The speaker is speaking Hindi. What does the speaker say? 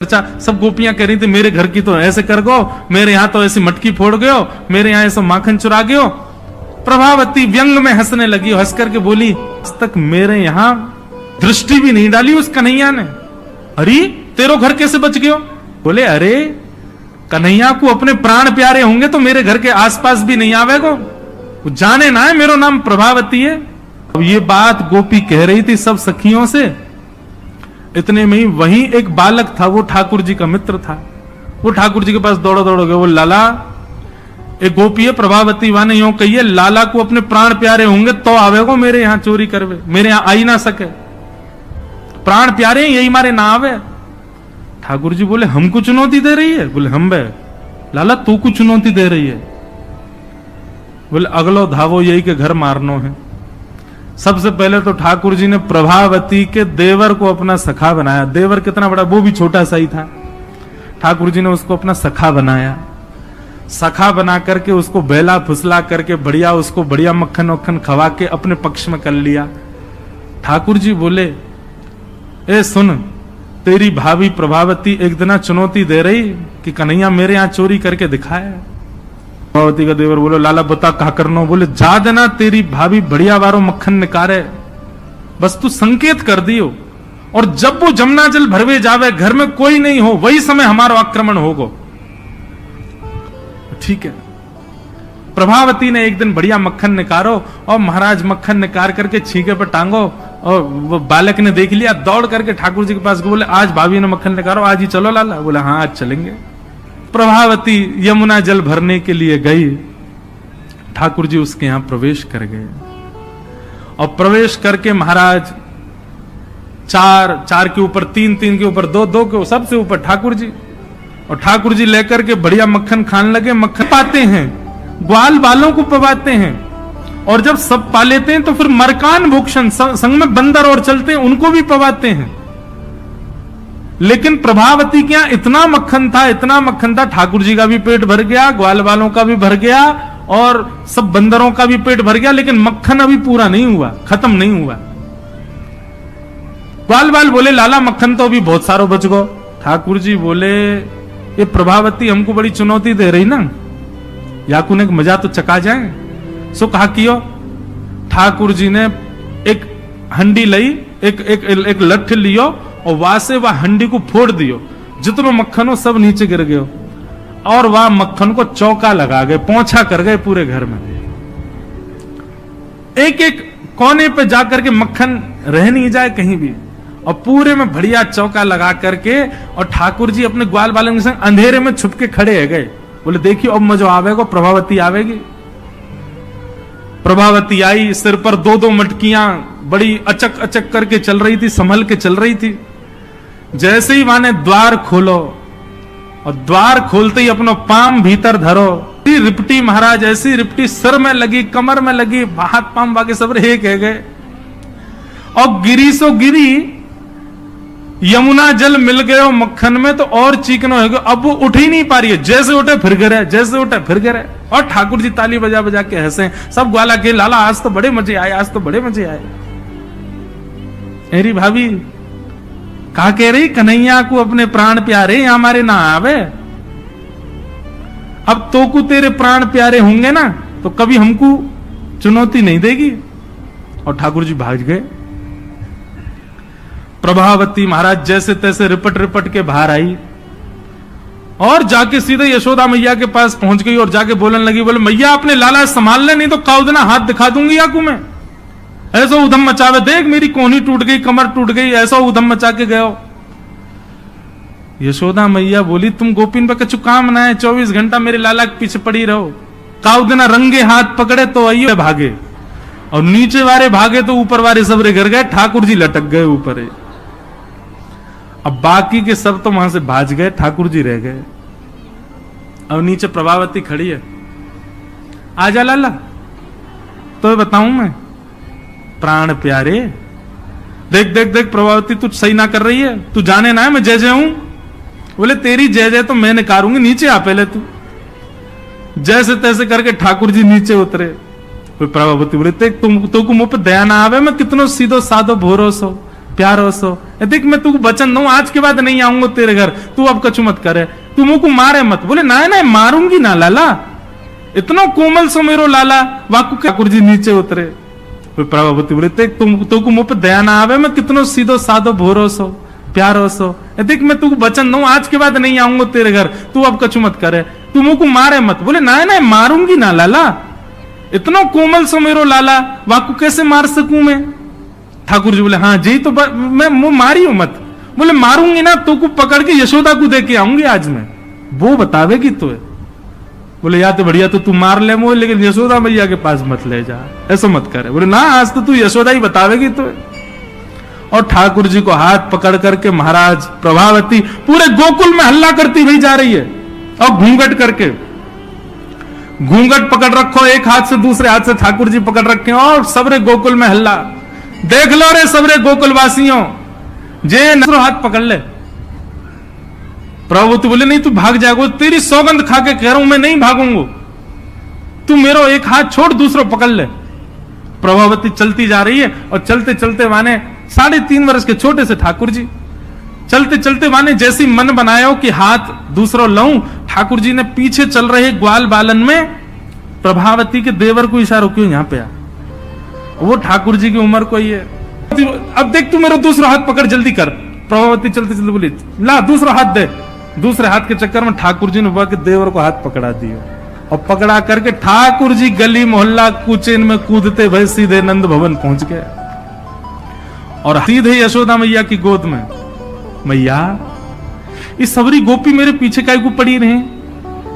चर्चा सब गोपियां कह रही थी मेरे घर की तो ऐसे कर गो, मेरे यहाँ तो ऐसी मटकी फोड़ गयो, मेरे यहाँ ऐसा माखन चुरा गयो। प्रभावती व्यंग में हंसने लगी, हंस करके बोली आज तक मेरे यहाँ दृष्टि भी नहीं डाली उस कन्हैया ने। अरे तेरो घर कैसे बच गयो? बोले अरे कन्हैया को अपने प्राण प्यारे होंगे तो मेरे घर के आसपास भी नहीं आवेगो, वो जाने ना है मेरा नाम प्रभावती है। अब ये बात गोपी कह रही थी सब सखियों से। इतने में ही वहीं एक बालक था, वो ठाकुर जी का मित्र था। वो ठाकुर जी के पास दौड़ो दौड़ो गए, वो लाला एक गोपी है प्रभावती वाने यूं कहिए लाला को अपने प्राण प्यारे होंगे तो आवेगो मेरे यहाँ चोरी करवे, मेरे यहाँ आई ना सके, प्राण प्यारे यही मारे ना आवे। ठाकुर जी बोले हमको चुनौती दे रही है? बोले हम बे लाला तू को चुनौती दे रही है? बोले अगलो धावो यही के घर मारनो है। सबसे पहले तो ठाकुर जी ने प्रभावती के देवर को अपना सखा बनाया। देवर कितना बड़ा, वो भी छोटा सा ही था। ठाकुर जी ने उसको अपना सखा बनाया। सखा बना करके उसको बेला फुसला करके बढ़िया उसको बढ़िया मक्खन वक्खन खवा के अपने पक्ष में कर लिया। ठाकुर जी बोले ए सुन, तेरी भाभी प्रभावती एक दिन चुनौती दे रही कि कन्हैया मेरे यहाँ चोरी करके दिखाए। प्रभावती का देवर बोलो लाला बता कहा करनो? बोले जा देना तेरी भाभी बढ़िया वारो मक्खन निकारे, बस तू संकेत कर दियो, और जब वो जमुना जल भरवे जावे घर में कोई नहीं हो वही समय हमारा आक्रमण होगो। ठीक है। प्रभावती ने एक दिन बढ़िया मक्खन निकारो और महाराज मक्खन निकाल करके छीके पर टांगो, और वो बालक ने देख लिया, दौड़ करके ठाकुर जी के पास बोले आज भाभी ने मक्खन निकालो, आज ही चलो लाला। बोला हाँ आज चलेंगे। प्रभावती यमुना जल भरने के लिए गई। ठाकुर जी उसके यहां प्रवेश कर गए, और प्रवेश करके महाराज चार के ऊपर तीन के ऊपर दो के सबसे ऊपर ठाकुर जी, और ठाकुर जी लेकर के बढ़िया मक्खन खाने लगे। मक्खन पाते हैं, ग्वाल बालों को पवाते हैं, और जब सब पा लेते हैं तो फिर मरकान भूषण संग में बंदर और चलते हैं उनको भी पवाते हैं। लेकिन प्रभावती के यहां इतना मक्खन था, ठाकुर जी का भी पेट भर गया, ग्वाल वालों का भी भर गया, और सब बंदरों का भी पेट भर गया, लेकिन मक्खन अभी पूरा नहीं हुआ, खत्म नहीं हुआ। ग्वाल बाल बोले लाला मक्खन तो अभी बहुत सारो बच गो। ठाकुर जी बोले ये प्रभावती हमको बड़ी चुनौती दे रही ना, याकुन एक मजा तो चका जाए। सो कहा कियो। ठाकुर जी ने एक हंडी लई, एक लठ लियो, और वहां से वह हंडी को फोड़ दियो, जितना मक्खन हो सब नीचे गिर गयो, और वह मक्खन को चौका लगा गए, पोंछा कर गए पूरे घर में। एक एक कोने पे जाकर के मक्खन रह नहीं जाए कहीं भी, और पूरे में बढ़िया चौका लगा करके, और ठाकुर जी अपने ग्वाल बालों के संग अंधेरे में छुप के खड़े है गए। बोले देखियो अब मजो आवेगा, प्रभावती आवेगी। प्रभावती आई, सिर पर दो मटकियां बड़ी अचक करके चल रही थी, संभल के चल रही थी। जैसे ही वहां ने द्वार खोलो, और द्वार खोलते ही अपना पाम भीतर धरो, रिपटी महाराज ऐसी रिपटी सिर में लगी, कमर में लगी, हाथ पाम बाकी सब रह गए, और गिरी सो गिरी। यमुना जल मिल गए मक्खन में तो और चीकनो हो गया, अब वो उठ ही नहीं पा रही है, जैसे उठे फिर गिरे, जैसे उठे फिर गिरे। और ठाकुर जी ताली बजा बजा के हंसे, सब ग्वाला के लाला आज तो बड़े मजे आए, आज तो बड़े मजे आए। मेरी भाभी कहा कह रही कन्हैया को अपने प्राण प्यारे यहाँ हमारे ना आवे, अब तो को तेरे प्राण प्यारे होंगे ना तो कभी हमको चुनौती नहीं देगी। और ठाकुर जी भाग गए। प्रभावती महाराज जैसे तैसे रिपट के बाहर आई, और जाके सीधे यशोदा मैया के पास पहुंच गई, और जाके बोलने लगी, बोले मैया अपने लाला संभाल ले, नहीं तो काउदना हाथ दिखा दूंगी याकू मैं। ऐसा उधम मचावे, देख मेरी कोहनी टूट गई, कमर टूट गई, ऐसा उधम मचा के गयो। यशोदा मैया बोली तुम गोपिन पे कछु काम ना है, 24 घंटा मेरे लाला के पीछे पड़ी रहो। काउदना रंगे हाथ पकड़े तो आइयो भागे, और नीचे वाले भागे तो ऊपर वाले सब गिर गए, ठाकुर जी लटक गए ऊपर। अब बाकी के सब तो वहां से भाज गए, ठाकुर जी रह गए। अब नीचे प्रभावती खड़ी है, आजा लाला तो बताऊं मैं प्राण प्यारे, देख प्रभावती तू सही ना कर रही है, तू जाने ना है मैं जय जय हूं। बोले तेरी जय जय तो मैं निकारूंगी, नीचे आ पहले तू। जैसे तैसे करके ठाकुर जी नीचे उतरे। प्रभावती बोले तुम तो मुंह पे दया ना आवे, मैं कितनो सीधो साधो भोरोसो, प्यारो सो, देख मैं तू वचन दूं आज के बाद नहीं आऊंगा तेरे घर, तू अब कछु मत करे, तू मुझको मारे मत। बोले ना ना मारूंगी ना लाला, इतना कोमल सो मेरो लाला। वाकु ठाकुर जी नीचे उतरे। प्रभावती बोले तुमको मुंह पे दया ना आवे, मैं कितनो सीधो साधो भोरो सो प्यारो सो, देख मैं तू वचन दूं आज के बाद नहीं आऊंगा तेरे घर, तू अब कछु मत करे, तू मुझको मारे मत। बोले ना ना मारूंगी ना लाला, इतना कोमल सो मेरो लाला, वाकु कैसे मार सकूं मैं। ठाकुर जी बोले हाँ जी तो मैं मुंह मारी हूं मत। बोले मारूंगी ना तो को पकड़ के यशोदा को दे के आऊंगी आज मैं, वो बतावेगी तो। बोले या तो बढ़िया तो तू मार ले मुझे, लेकिन यशोदा मैया के पास मत ले जा, ऐसा मत करे। बोले ना आज तो तू यशोदा ही बतावेगी तो। और ठाकुर जी को हाथ पकड़ करके महाराज प्रभावती पूरे गोकुल में हल्ला करती हुई जा रही है, और घूंघट करके, घूंघट पकड़ रखो एक हाथ से, दूसरे हाथ से ठाकुर जी पकड़ रखे, और सबरे गोकुल में हल्ला। देख लो रे सबरे गोकुल वासियों, जे नजरो हाथ पकड़ ले। प्रभु तो बोले नहीं तू भाग जाएगा, तेरी सौगंध खा के कह रहा हूं मैं नहीं भागूंगा, तू मेरा एक हाथ छोड़ दूसरा पकड़ ले। प्रभावती चलती जा रही है, और चलते चलते माने 3.5 वर्ष के छोटे से ठाकुर जी चलते चलते माने जैसी मन बनाया कि हाथ दूसरा लाऊं, ठाकुर जी ने पीछे चल रहे ग्वाल बालन में प्रभावती के देवर को इशारा क्यों यहां पे आ, वो ठाकुर जी की उम्र को ही है। अब देख तू मेरा दूसरा हाथ पकड़ जल्दी कर। प्रभावती चलते चलते बोली ला दूसरा हाथ दे। दूसरे हाथ के चक्कर में ठाकुर जी ने वह के देवर को हाथ पकड़ा दिया, और पकड़ा करके ठाकुर जी गली मोहल्ला कुचेन में कूदते भय सीधे नंद भवन पहुंच गए, और सीधे यशोदा मैया की गोद में। मैया ये सबरी गोपी मेरे पीछे काहे को पड़ी रही,